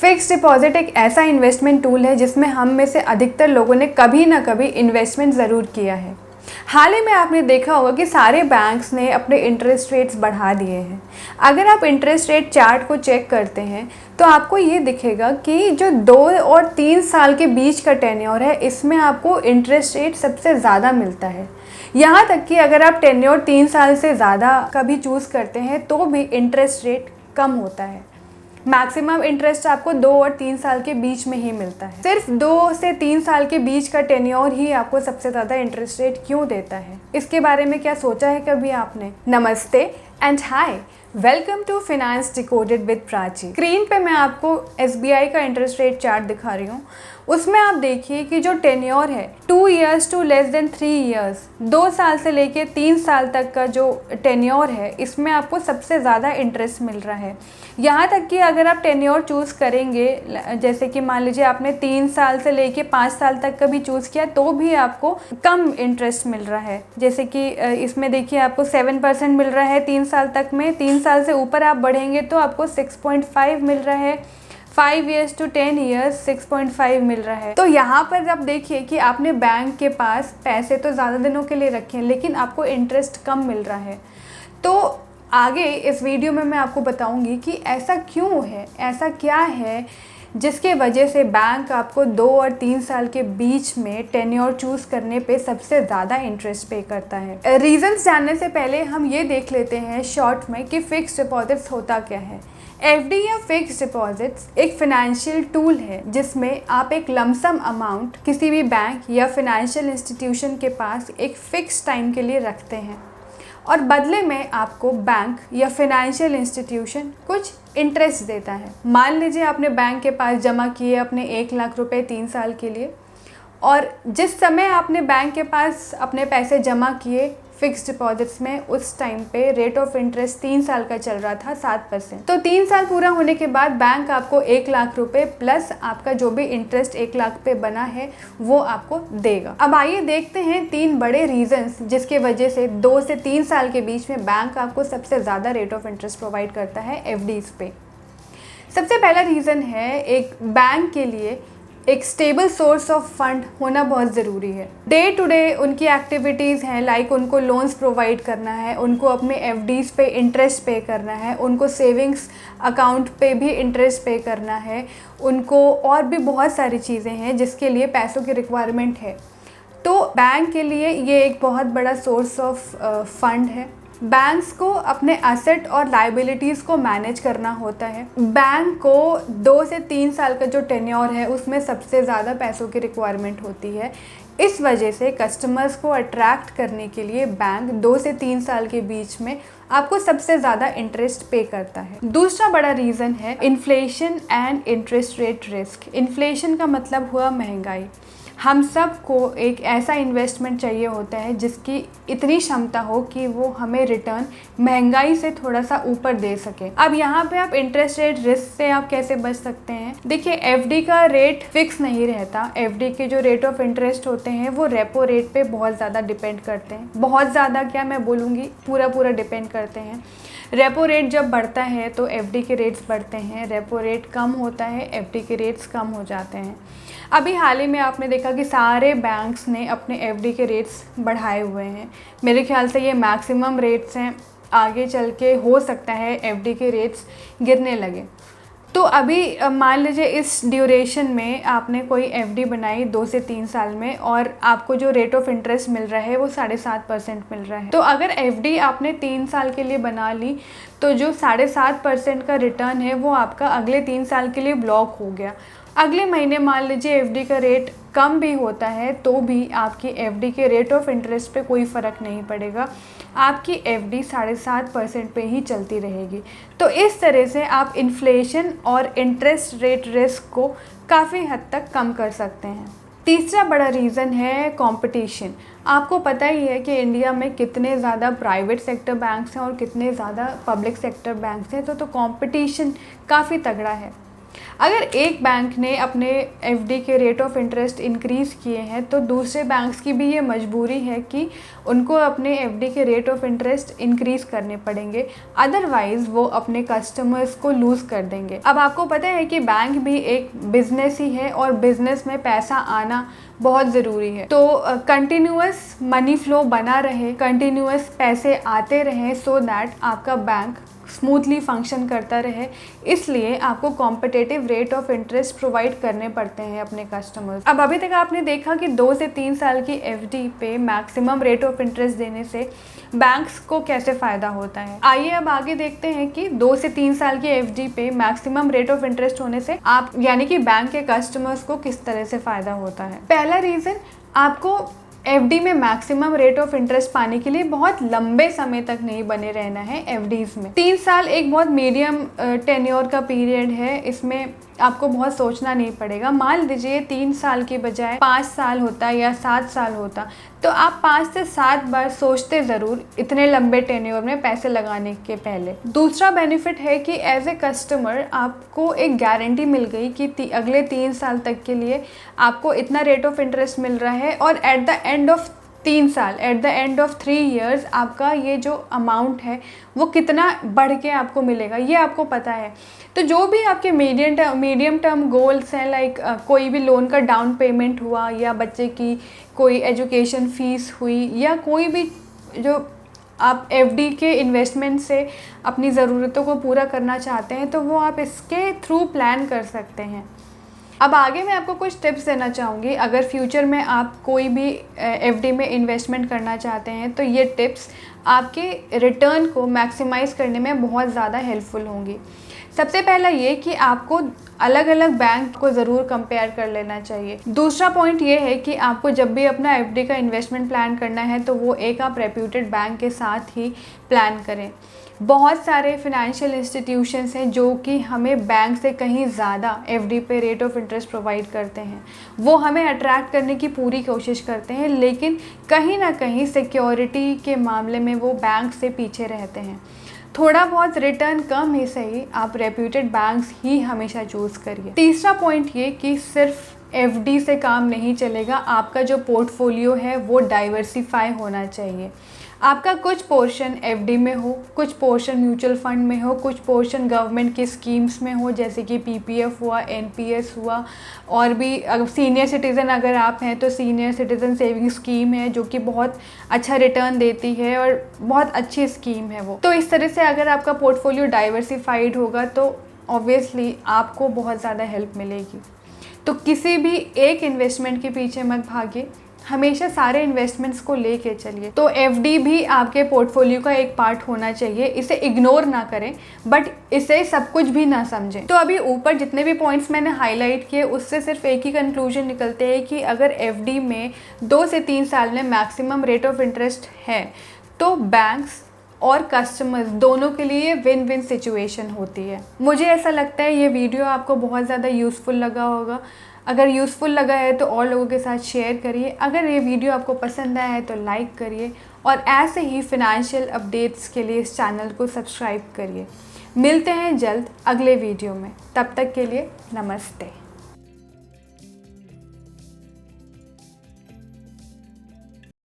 Fixed deposit एक ऐसा investment tool है जिसमें हम में से अधिकतर लोगों ने कभी ना कभी इन्वेस्टमेंट ज़रूर किया है। हाल ही में आपने देखा होगा कि सारे बैंक्स ने अपने इंटरेस्ट रेट्स बढ़ा दिए हैं। अगर आप इंटरेस्ट रेट चार्ट को चेक करते हैं तो आपको ये दिखेगा कि जो 2 और 3 साल के बीच का टेन्योर है, इसमें आपको इंटरेस्ट रेट सबसे ज़्यादा मिलता है। यहाँ तक कि अगर आप टेन्योर 3 साल से ज़्यादा कभी चूज़ करते हैं तो भी इंटरेस्ट रेट कम होता है। मैक्सिमम इंटरेस्ट आपको 2 और 3 साल के बीच में ही मिलता है। सिर्फ 2 से 3 साल के बीच का टेन्योर ही आपको सबसे ज़्यादा इंटरेस्ट रेट क्यों देता है, इसके बारे में क्या सोचा है कभी आपने? नमस्ते and hi, welcome to finance decoded with Prachi. Screen पे मैं आपको SBI का इंटरेस्ट रेट चार्ट दिखा रही हूँ। उसमें आप देखिए कि जो टेन्योर है 2 years to less than 3 years, 2 साल से लेके 3 साल तक का जो टेन्योर है, इसमें आपको सबसे ज़्यादा इंटरेस्ट मिल रहा है। यहाँ तक कि अगर आप टेन्योर चूज़ करेंगे, जैसे कि मान लीजिए आपने 3 साल से लेके 5 साल तक का भी चूज़ किया, तो भी आपको कम इंटरेस्ट मिल रहा है। जैसे कि इसमें देखिए आपको 7% मिल रहा है 3 साल तक में। 3 साल से ऊपर आप बढ़ेंगे तो आपको 6.5 मिल रहा है। 5 ईयर्स टू 10 ईयर्स 6.5 मिल रहा है। तो यहाँ पर आप देखिए कि आपने बैंक के पास पैसे तो ज़्यादा दिनों के लिए रखे हैं, लेकिन आपको इंटरेस्ट कम मिल रहा है। तो आगे इस वीडियो में मैं आपको बताऊंगी कि ऐसा क्यों है, ऐसा क्या है जिसके वजह से बैंक आपको 2 और 3 साल के बीच में टेन्योर चूज़ करने पे सबसे ज़्यादा इंटरेस्ट पे करता है। रीजंस जानने से पहले हम ये देख लेते हैं शॉर्ट में कि फिक्स्ड डिपॉजिट्स होता क्या है। FD या फिक्स्ड डिपॉजिट्स एक फाइनेंशियल टूल है जिसमें आप एक लमसम अमाउंट किसी भी बैंक या फाइनेंशियल इंस्टीट्यूशन के पास एक फिक्स टाइम के लिए रखते हैं और बदले में आपको बैंक या फाइनेंशियल इंस्टीट्यूशन कुछ इंटरेस्ट देता है। मान लीजिए आपने बैंक के पास जमा किए अपने 1 लाख रुपए 3 साल के लिए, और जिस समय आपने बैंक के पास अपने पैसे जमा किए फिक्स्ड डिपॉजिट्स में, उस टाइम पे रेट ऑफ इंटरेस्ट 3 साल का चल रहा था 7%। तो 3 साल पूरा होने के बाद बैंक आपको 1 लाख रुपए प्लस आपका जो भी इंटरेस्ट 1 लाख पे बना है वो आपको देगा। अब आइए देखते हैं 3 बड़े रीजंस जिसके वजह से 2 से 3 साल के बीच में बैंक आपको सबसे ज़्यादा रेट ऑफ इंटरेस्ट प्रोवाइड करता है FDs पे। सबसे पहला रीज़न है, एक बैंक के लिए एक स्टेबल सोर्स ऑफ फंड होना बहुत ज़रूरी है। डे टू डे उनकी एक्टिविटीज़ हैं, लाइक उनको लोन्स प्रोवाइड करना है, उनको अपने FDs पे इंटरेस्ट पे करना है, उनको सेविंग्स अकाउंट पे भी इंटरेस्ट पे करना है, उनको और भी बहुत सारी चीज़ें हैं जिसके लिए पैसों की रिक्वायरमेंट है। तो बैंक के लिए ये एक बहुत बड़ा सोर्स ऑफ फंड है। बैंक्स को अपने एसेट और लायबिलिटीज़ को मैनेज करना होता है। बैंक को 2 से 3 साल का जो टेन्योर है उसमें सबसे ज़्यादा पैसों की रिक्वायरमेंट होती है। इस वजह से कस्टमर्स को अट्रैक्ट करने के लिए बैंक 2 से 3 साल के बीच में आपको सबसे ज़्यादा इंटरेस्ट पे करता है। दूसरा बड़ा रीज़न है inflation and interest rate risk. Inflation का मतलब हुआ महंगाई। हम सबको एक ऐसा इन्वेस्टमेंट चाहिए होता है जिसकी इतनी क्षमता हो कि वो हमें रिटर्न महंगाई से थोड़ा सा ऊपर दे सके। अब यहाँ पे आप इंटरेस्ट रेट रिस्क से आप कैसे बच सकते हैं? देखिए, FD का रेट फिक्स नहीं रहता। FD के जो रेट ऑफ इंटरेस्ट होते हैं वो रेपो रेट पे बहुत ज़्यादा डिपेंड करते हैं। बहुत ज़्यादा क्या मैं बोलूँगी, पूरा डिपेंड करते हैं। रेपो रेट जब बढ़ता है तो FD के रेट्स बढ़ते हैं, रेपो रेट कम होता है FD के रेट्स कम हो जाते हैं। अभी हाल ही में आपने देखा कि सारे बैंक्स ने अपने FD के रेट्स बढ़ाए हुए हैं। मेरे ख्याल से ये मैक्सिमम रेट्स हैं, आगे चल के हो सकता है FD के रेट्स गिरने लगे। तो अभी मान लीजिए इस ड्यूरेशन में आपने कोई FD बनाई 2 से 3 साल में और आपको जो रेट ऑफ इंटरेस्ट मिल रहा है वो 7.5% मिल रहा है। तो अगर FD आपने 3 साल के लिए बना ली तो जो 7.5% का रिटर्न है वो आपका अगले 3 साल के लिए ब्लॉक हो गया। अगले महीने मान लीजिए FD का रेट कम भी होता है तो भी आपकी FD के रेट ऑफ इंटरेस्ट पे कोई फ़र्क नहीं पड़ेगा। आपकी FD 7.5% पे ही चलती रहेगी। तो इस तरह से आप इन्फ्लेशन और इंटरेस्ट रेट रिस्क को काफ़ी हद तक कम कर सकते हैं। तीसरा बड़ा रीज़न है कंपटीशन। आपको पता ही है कि इंडिया में कितने ज़्यादा प्राइवेट सेक्टर बैंक्स हैं और कितने ज़्यादा पब्लिक सेक्टर बैंक्स हैं, तो कंपटीशन काफ़ी तगड़ा है। अगर एक बैंक ने अपने एफडी के रेट ऑफ इंटरेस्ट इंक्रीज़ किए हैं तो दूसरे बैंक्स की भी ये मजबूरी है कि उनको अपने एफडी के रेट ऑफ इंटरेस्ट इंक्रीज़ करने पड़ेंगे, अदरवाइज़ वो अपने कस्टमर्स को लूज़ कर देंगे। अब आपको पता है कि बैंक भी एक बिज़नेस ही है और बिज़नेस में पैसा आना बहुत ज़रूरी है, तो कंटिन्यूअस मनी फ्लो बना रहे, कंटिन्यूअस पैसे आते रहें सो दैट आपका बैंक स्मूथली फंक्शन करता रहे। इसलिए आपको competitive rate of interest provide करने पड़ते हैं अपने कस्टमर्स। अब अभी तक आपने देखा कि 2 से 3 साल की एफडी पे मैक्सिमम रेट ऑफ इंटरेस्ट देने से बैंक्स को कैसे फ़ायदा होता है। आइए अब आगे देखते हैं कि 2 से 3 साल की एफडी पे मैक्सिमम रेट ऑफ इंटरेस्ट होने से आप यानी कि बैंक के कस्टमर्स को किस तरह से फ़ायदा होता है। पहला रीज़न, आपको एफडी में मैक्सिमम रेट ऑफ इंटरेस्ट पाने के लिए बहुत लंबे समय तक नहीं बने रहना है। एफडीज में 3 साल एक बहुत मीडियम टेन्योर का पीरियड है, इसमें आपको बहुत सोचना नहीं पड़ेगा। मान लीजिए 3 साल की बजाय 5 साल होता या 7 साल होता तो आप 5 से 7 बार सोचते ज़रूर इतने लंबे टेन्योर में पैसे लगाने के पहले। दूसरा बेनिफिट है कि एज ए कस्टमर आपको एक गारंटी मिल गई कि अगले 3 साल तक के लिए आपको इतना रेट ऑफ इंटरेस्ट मिल रहा है और एट द एंड ऑफ 3 साल, at the end of 3 years आपका ये जो अमाउंट है वो कितना बढ़ के आपको मिलेगा ये आपको पता है। तो जो भी आपके मीडियम टर्म गोल्स हैं, लाइक कोई भी लोन का डाउन पेमेंट हुआ या बच्चे की कोई एजुकेशन फ़ीस हुई या कोई भी जो आप एफडी के इन्वेस्टमेंट से अपनी ज़रूरतों को पूरा करना चाहते हैं तो वो आप इसके थ्रू प्लान कर सकते हैं। अब आगे मैं आपको कुछ टिप्स देना चाहूँगी। अगर फ्यूचर में आप कोई भी एफडी में इन्वेस्टमेंट करना चाहते हैं तो ये टिप्स आपके रिटर्न को मैक्सिमाइज़ करने में बहुत ज़्यादा हेल्पफुल होंगी। सबसे पहला ये कि आपको अलग अलग बैंक को ज़रूर कंपेयर कर लेना चाहिए। दूसरा पॉइंट ये है कि आपको जब भी अपना एफडी का इन्वेस्टमेंट प्लान करना है तो वो एक आप रेप्यूटेड बैंक के साथ ही प्लान करें। बहुत सारे फिनेंशियल इंस्टीट्यूशंस हैं जो कि हमें बैंक से कहीं ज़्यादा एफडी पे रेट ऑफ इंटरेस्ट प्रोवाइड करते हैं। वो हमें अट्रैक्ट करने की पूरी कोशिश करते हैं, लेकिन कहीं ना कहीं सिक्योरिटी के मामले में वो बैंक से पीछे रहते हैं। थोड़ा बहुत रिटर्न कम ही सही, आप रेप्यूटेड बैंक्स ही हमेशा चूज़ करिए। तीसरा पॉइंट ये कि सिर्फ एफडी से काम नहीं चलेगा, आपका जो पोर्टफोलियो है वो डाइवर्सिफाई होना चाहिए। आपका कुछ पोर्शन एफडी में हो, कुछ पोर्शन म्यूचुअल फंड में हो, कुछ पोर्शन गवर्नमेंट की स्कीम्स में हो जैसे कि पीपीएफ हुआ, एनपीएस हुआ, और भी अगर सीनियर सिटीज़न अगर आप हैं तो सीनियर सिटीज़न सेविंग स्कीम है जो कि बहुत अच्छा रिटर्न देती है और बहुत अच्छी स्कीम है वो। तो इस तरह से अगर आपका पोर्टफोलियो डाइवर्सिफाइड होगा तो ऑब्वियसली आपको बहुत ज़्यादा हेल्प मिलेगी। तो किसी भी एक इन्वेस्टमेंट के पीछे मत भागिए, हमेशा सारे इन्वेस्टमेंट्स को लेके चलिए। तो एफडी भी आपके पोर्टफोलियो का एक पार्ट होना चाहिए, इसे इग्नोर ना करें बट इसे सब कुछ भी ना समझें। तो अभी ऊपर जितने भी पॉइंट्स मैंने हाईलाइट किए उससे सिर्फ एक ही कंक्लूजन निकलते हैं कि अगर एफडी में 2 से 3 साल में मैक्सिमम रेट ऑफ इंटरेस्ट है तो बैंक्स और कस्टमर्स दोनों के लिए विन विन सिचुएशन होती है। मुझे ऐसा लगता है ये वीडियो आपको बहुत ज़्यादा यूज़फुल लगा होगा। अगर यूज़फुल लगा है तो और लोगों के साथ शेयर करिए। अगर ये वीडियो आपको पसंद आया है तो लाइक करिए और ऐसे ही फिनेंशियल अपडेट्स के लिए इस चैनल को सब्सक्राइब करिए। मिलते हैं जल्द अगले वीडियो में, तब तक के लिए नमस्ते।